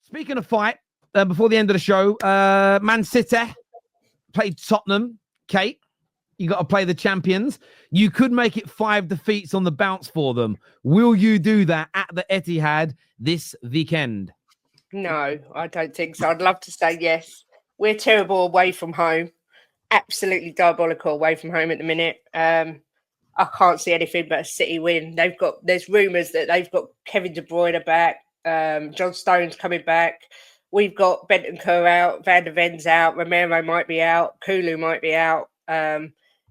Speaking of fight, before the end of the show, Man City played Tottenham. Kate, you got to play the champions. You could make it 5 defeats on the bounce for them. Will you do that at the Etihad this weekend? No, I don't think so. I'd love to say yes. We're terrible away from home. Absolutely diabolical away from home at the minute. I can't see anything but a City win. There's rumours that they've got Kevin De Bruyne back. John Stones coming back. We've got Bentancur out, Van der Ven's out, Romero might be out, Kulu might be out.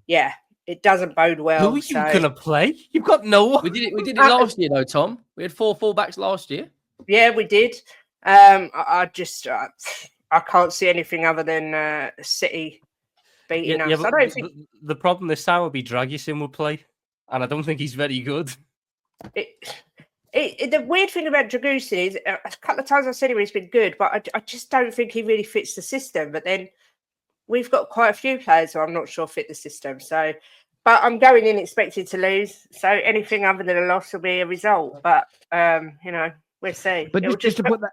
Yeah, it doesn't bode well. Who are you going to play? You've got no one. We did it last year, though, Tom. We had 4 fullbacks last year. Yeah, we did. I can't see anything other than City beating us. I don't think the problem this time will be Dragusin will play, and I don't think he's very good. The weird thing about Dragusin is a couple of times I've said he's been good, but I just don't think he really fits the system. But then we've got quite a few players who I'm not sure fit the system. So, but I'm going in expected to lose. So anything other than a loss will be a result. But we'll see. But just to put that.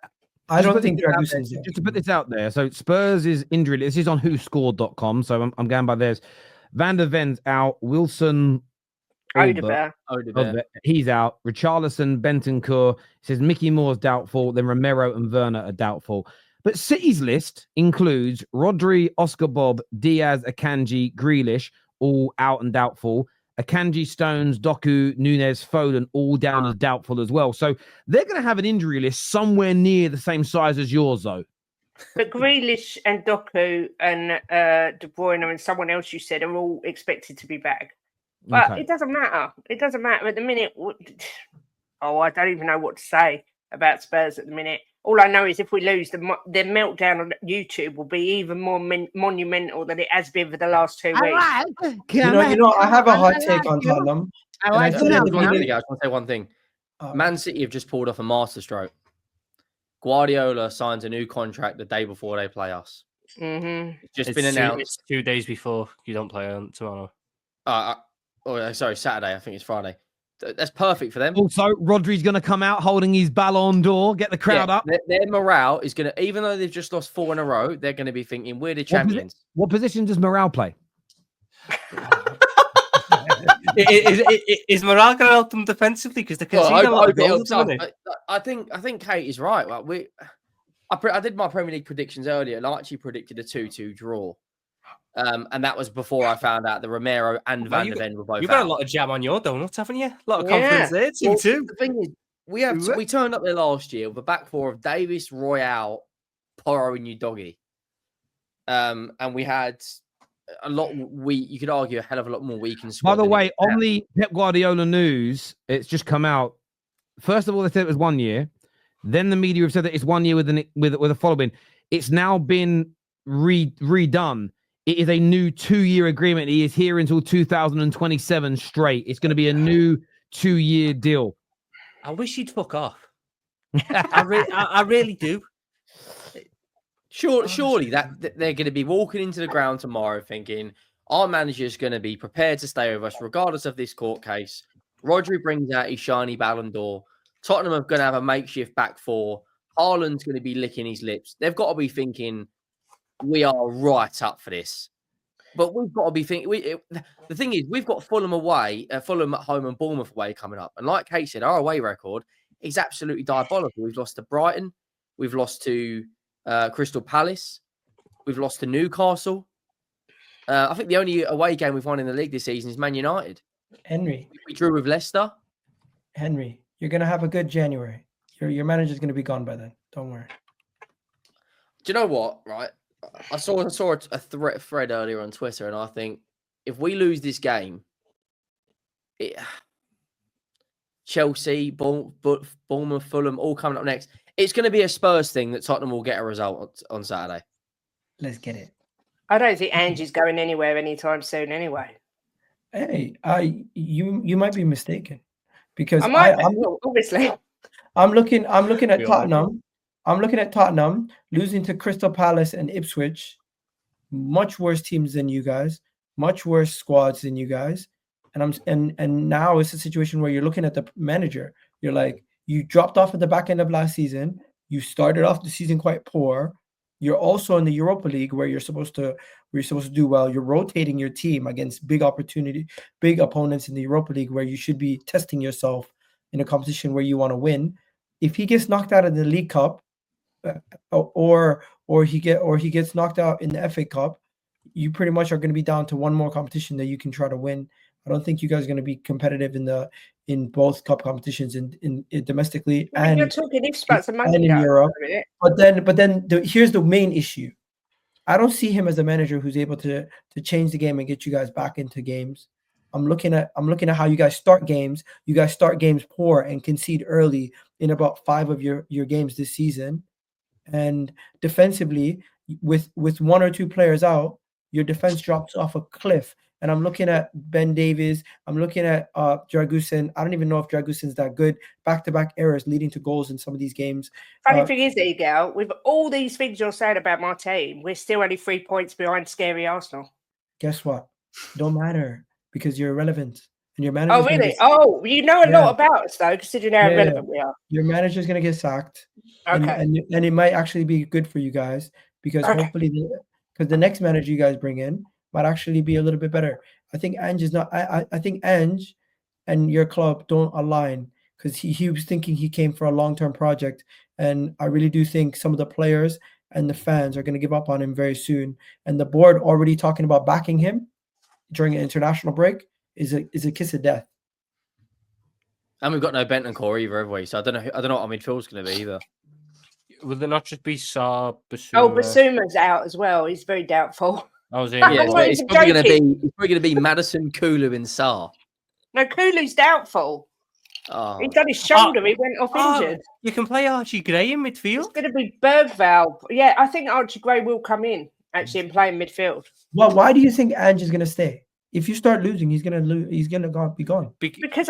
I don't think just to put this out there. So Spurs is injured. This is on whoscored.com. So I'm going by theirs. Van der Ven's out. Wilson Odegaard. He's out. Richarlison, Bentancur. Says Mickey Moore's doubtful. Then Romero and Werner are doubtful. But City's list includes Rodri, Oscar Bob, Diaz, Akanji, Grealish, all out and doubtful. Akanji, Stones, Doku, Nunez, Foden, all down as doubtful as well. So they're going to have an injury list somewhere near the same size as yours, though. But Grealish and Doku and De Bruyne and someone else you said are all expected to be back. But It doesn't matter. It doesn't matter at the minute. I don't even know what to say about Spurs at the minute. All I know is if we lose, the meltdown on YouTube will be even more monumental than it has been for the last 2 weeks. I have a hot take on Tottenham. I want to say one thing. Man City have just pulled off a masterstroke. Guardiola signs a new contract the day before they play us. Mm-hmm. It's been announced. It's 2 days before you don't play on tomorrow. Saturday. I think it's Friday. That's perfect for them. Also, Rodri's going to come out holding his Ballon d'Or, get the crowd up. Their morale is going to, even though they've just lost 4 in a row, they're going to be thinking, we're the champions. What position does Morale play? Is Morale going to help them defensively? Because they can see a lot of goals. I think Kate is right. Like I did my Premier League predictions earlier, and I actually predicted a 2-2 draw. And that was before I found out that Romero and Van der Ven were both. You've got a lot of jam on your donuts, haven't you? A lot of confidence there. 2-2. The thing is, we turned up there last year with a back 4 of Davis, Royale, Porro, and Udogie. And we had a lot. You could argue a hell of a lot more weak in squad. By the way, on the Pep Guardiola news, it's just come out. First of all, they said it was 1 year. Then the media have said that it's 1 year with a following. It's now been redone. It is a new 2-year agreement. He is here until 2027 straight. It's going to be a new 2-year deal. I wish you'd fuck off. I really do. Surely that they're going to be walking into the ground tomorrow thinking our manager's going to be prepared to stay with us regardless of this court case. Rodri brings out his shiny Ballon d'Or. Tottenham are going to have a makeshift back 4. Haaland's going to be licking his lips. They've got to be thinking, we are right up for this. But we've got to be thinking. The thing is, we've got Fulham away, Fulham at home and Bournemouth away coming up. And like Kate said, our away record is absolutely diabolical. We've lost to Brighton. We've lost to Crystal Palace. We've lost to Newcastle. I think the only away game we've won in the league this season is Man United. Henry. We drew with Leicester. Henry, you're going to have a good January. Your manager's going to be gone by then. Don't worry. Do you know what, right? I saw a thread earlier on Twitter, and I think if we lose this game, Chelsea, Bournemouth, Fulham, all coming up next, it's going to be a Spurs thing that Tottenham will get a result on Saturday. Let's get it. I don't think Ange is going anywhere anytime soon anyway. Hey, you might be mistaken because obviously I'm looking at Tottenham. I'm looking at Tottenham losing to Crystal Palace and Ipswich, much worse teams than you guys, much worse squads than you guys. And now it's a situation where you're looking at the manager. You're like, you dropped off at the back end of last season. You started off the season quite poor. You're also in the Europa League where you're supposed to do well. You're rotating your team against big opponents in the Europa League where you should be testing yourself in a competition where you want to win. If he gets knocked out of the League Cup, or he gets knocked out in the FA Cup, you pretty much are going to be down to one more competition that you can try to win. I don't think you guys are going to be competitive in both cup competitions in domestically and you're talking if spots a month in ago, Europe. But then here's the main issue. I don't see him as a manager who's able to change the game and get you guys back into games. I'm looking at how you guys start games. You guys start games poor and concede early in about 5 of your games this season. And defensively, with 1 or 2 players out, your defense drops off a cliff. And I'm looking at Ben Davies. I'm looking at Dragusin. I don't even know if Dragusin's that good. Back-to-back errors leading to goals in some of these games. Funny thing is, Eagle, with all these things you're saying about my team, we're still only 3 points behind scary Arsenal. Guess what? Don't matter because you're irrelevant. And your manager. Oh, really? Oh, you know a lot about us, though, considering how irrelevant we are. Your manager's going to get sacked. Okay. And it might actually be good for you guys because hopefully because the next manager you guys bring in might actually be a little bit better. I think Ange is not. I think Ange and your club don't align because he was thinking he came for a long-term project, and I really do think some of the players and the fans are going to give up on him very soon. And the board already talking about backing him during an international break is a kiss of death. And we've got no Bentancur either, have we? So I don't know what our midfield's going to be either. Will there not just be Sarr, Basuma? Oh, Basuma's out as well. He's very doubtful. It's probably going to be Maddison, Kulu, and Sarr. No, Kulu's doubtful. Oh. He's got his shoulder. He went off injured. You can play Archie Gray in midfield. It's going to be Bergvall. Yeah, I think Archie Gray will come in actually and play in midfield. Well, why do you think Ange is going to stay? If you start losing, he's going to lose. He's going to be gone. Because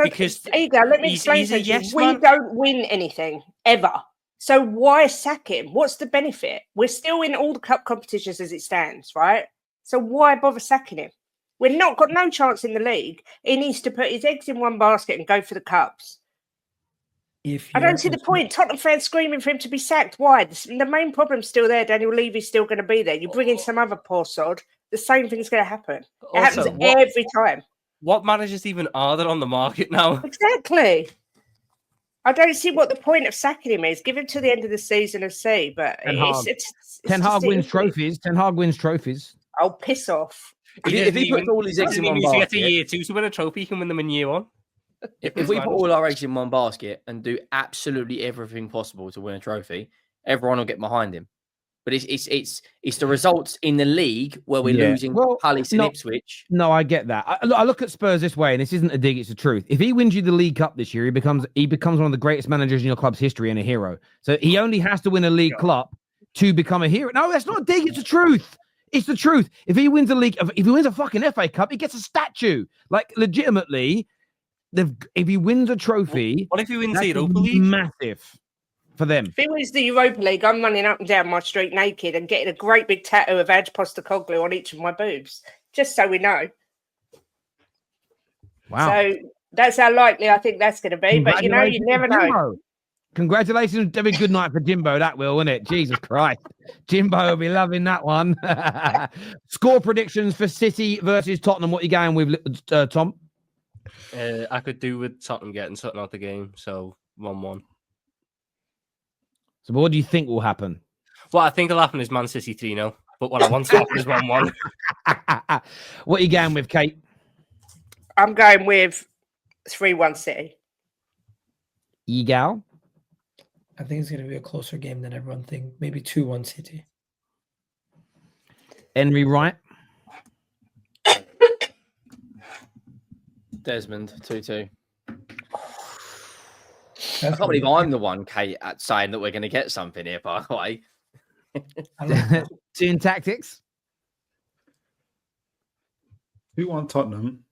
Ego, let me explain something. Yes, we don't win anything ever. So why sack him? What's the benefit? We're still in all the cup competitions as it stands, right? So why bother sacking him? We've not got no chance in the league. He needs to put his eggs in one basket and go for the cups. I don't see the point. Tottenham fans screaming for him to be sacked. Why? The main problem's still there. Daniel Levy's still going to be there. You bring in some other poor sod, the same thing's going to happen. It happens every time. What managers even are there on the market now? Exactly. I don't see what the point of sacking him is. Give him to the end of the season and see. But Ten Hag wins trophies. Ten Hag wins trophies. Oh, piss off. If he puts all his eggs in one basket, he gets a year 2 to win a trophy. He can win them in year 1. If we put all our eggs in one basket and do absolutely everything possible to win a trophy, everyone will get behind him. But it's the results in the league where we're losing Palace and Ipswich. No, I get that. I look at Spurs this way, and this isn't a dig; it's the truth. If he wins you the League Cup this year, he becomes one of the greatest managers in your club's history and a hero. So he only has to win a League Cup to become a hero. No, that's not a dig; it's the truth. It's the truth. If he wins if he wins a fucking FA Cup, he gets a statue. Like legitimately, if he wins a trophy, what if he wins the Europa League? Massive. For them. If it was the Europa League, I'm running up and down my street naked and getting a great big tattoo of Ange Postecoglou on each of my boobs, just so we know. Wow. So that's how likely I think that's going to be. But, you never know. Congratulations. That'll be a good night for Jimbo, that will, won't it? Jesus Christ. Jimbo will be loving that one. Score predictions for City versus Tottenham. What are you going with, Tom? I could do with Tottenham getting something out the game, so 1-1. So what do you think will happen? What I think will happen is Man City 3-0. But what I want to happen is 1-1. What are you going with, Kate? I'm going with 3-1 City. Egal? I think it's going to be a closer game than everyone thinks. Maybe 2-1 City. Henry Wright? Desmond 2-2. I can't believe I'm the one, Kate, at saying that we're going to get something here, by the way. Team tactics? 2-1 Tottenham.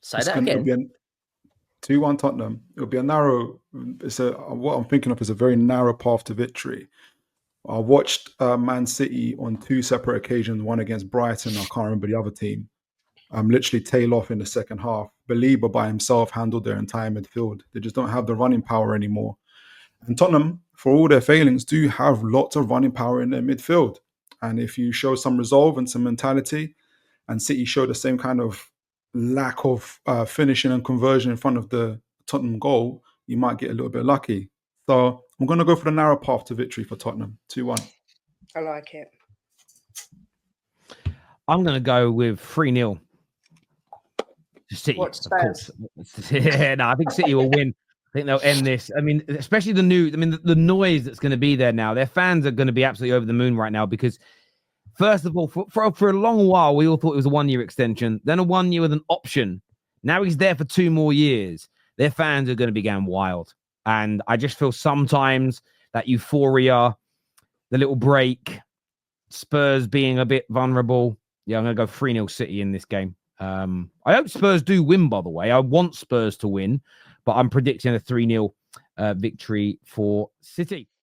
Say that again. 2-1 Tottenham. It'll be a narrow. What I'm thinking of is a very narrow path to victory. I watched Man City on 2 separate occasions, one against Brighton. I can't remember the other team. Literally tail off in the second half. Belieber by himself handled their entire midfield. They just don't have the running power anymore. And Tottenham, for all their failings, do have lots of running power in their midfield. And if you show some resolve and some mentality, and City show the same kind of lack of finishing and conversion in front of the Tottenham goal, you might get a little bit lucky. So I'm going to go for the narrow path to victory for Tottenham, 2-1. I like it. I'm going to go with 3-0. City, What's of course. Yeah, no, I think City will win. I think they'll end this. I mean, especially the noise that's going to be there now. Their fans are going to be absolutely over the moon right now because, first of all, for a long while, we all thought it was a 1-year extension, then a 1 year with an option. Now he's there for 2 more years. Their fans are going to be going wild. And I just feel sometimes that euphoria, the little break, Spurs being a bit vulnerable. Yeah, I'm going to go 3-0 City in this game. I hope Spurs do win, by the way. I want Spurs to win, but I'm predicting a 3-0 victory for City.